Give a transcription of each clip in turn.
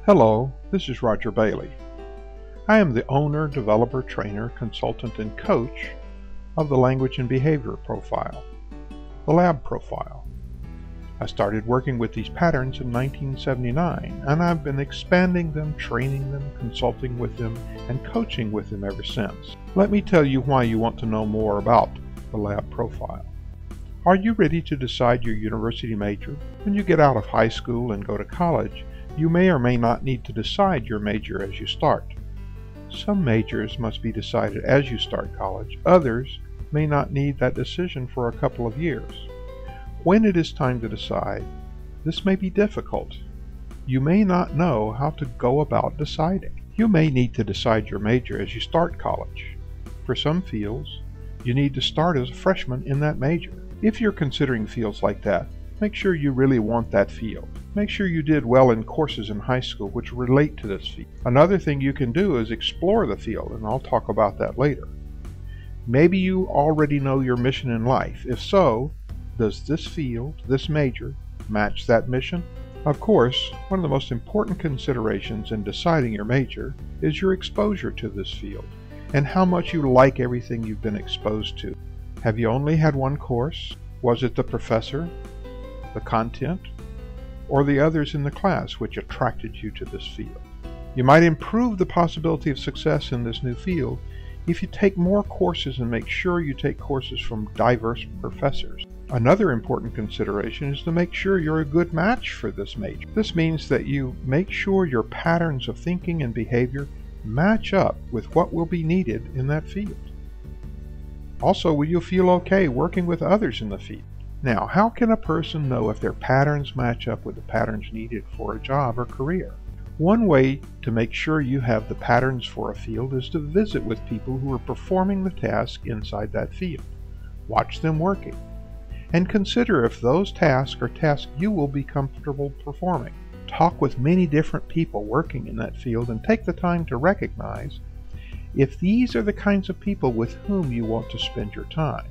Hello, this is Roger Bailey. I am the owner, developer, trainer, consultant, and coach of the Language and Behavior Profile, the Lab Profile. I started working with these patterns in 1979, and I've been expanding them, training them, consulting with them, and coaching with them ever since. Let me tell you why you want to know more about the Lab Profile. Are you ready to decide your university major? When you get out of high school and go to college, you may or may not need to decide your major as you start. Some majors must be decided as you start college. Others may not need that decision for a couple of years. When it is time to decide, this may be difficult. You may not know how to go about deciding. You may need to decide your major as you start college. For some fields, you need to start as a freshman in that major. If you're considering fields like that, make sure you really want that field. Make sure you did well in courses in high school which relate to this field. Another thing you can do is explore the field, and I'll talk about that later. Maybe you already know your mission in life. If so, does this field, this major, match that mission? Of course, one of the most important considerations in deciding your major is your exposure to this field and how much you like everything you've been exposed to. Have you only had one course? Was it the professor, the content, or the others in the class which attracted you to this field? You might improve the possibility of success in this new field if you take more courses and make sure you take courses from diverse professors. Another important consideration is to make sure you're a good match for this major. This means that you make sure your patterns of thinking and behavior match up with what will be needed in that field. Also, will you feel okay working with others in the field? Now, how can a person know if their patterns match up with the patterns needed for a job or career? One way to make sure you have the patterns for a field is to visit with people who are performing the task inside that field. Watch them working, and consider if those tasks are tasks you will be comfortable performing. Talk with many different people working in that field and take the time to recognize if these are the kinds of people with whom you want to spend your time.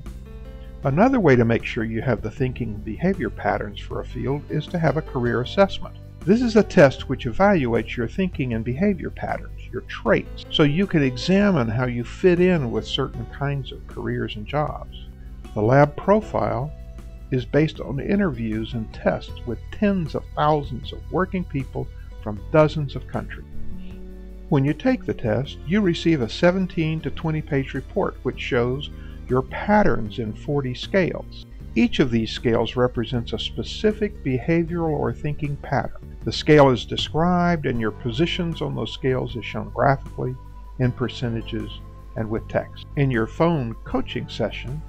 Another way to make sure you have the thinking and behavior patterns for a field is to have a career assessment. This is a test which evaluates your thinking and behavior patterns, your traits, so you can examine how you fit in with certain kinds of careers and jobs. The Lab Profile is based on interviews and tests with tens of thousands of working people from dozens of countries. When you take the test, you receive a 17 to 20 page report which shows your patterns in 40 scales. Each of these scales represents a specific behavioral or thinking pattern. The scale is described, and your positions on those scales is shown graphically, in percentages, and with text. In your phone coaching session,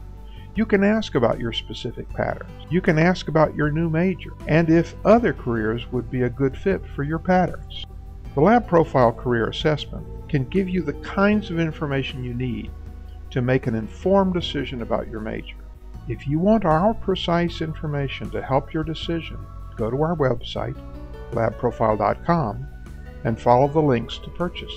you can ask about your specific patterns. You can ask about your new major, and if other careers would be a good fit for your patterns. The Lab Profile Career Assessment can give you the kinds of information you need to make an informed decision about your major. If you want our precise information to help your decision, go to our website, labprofile.com, and follow the links to purchase.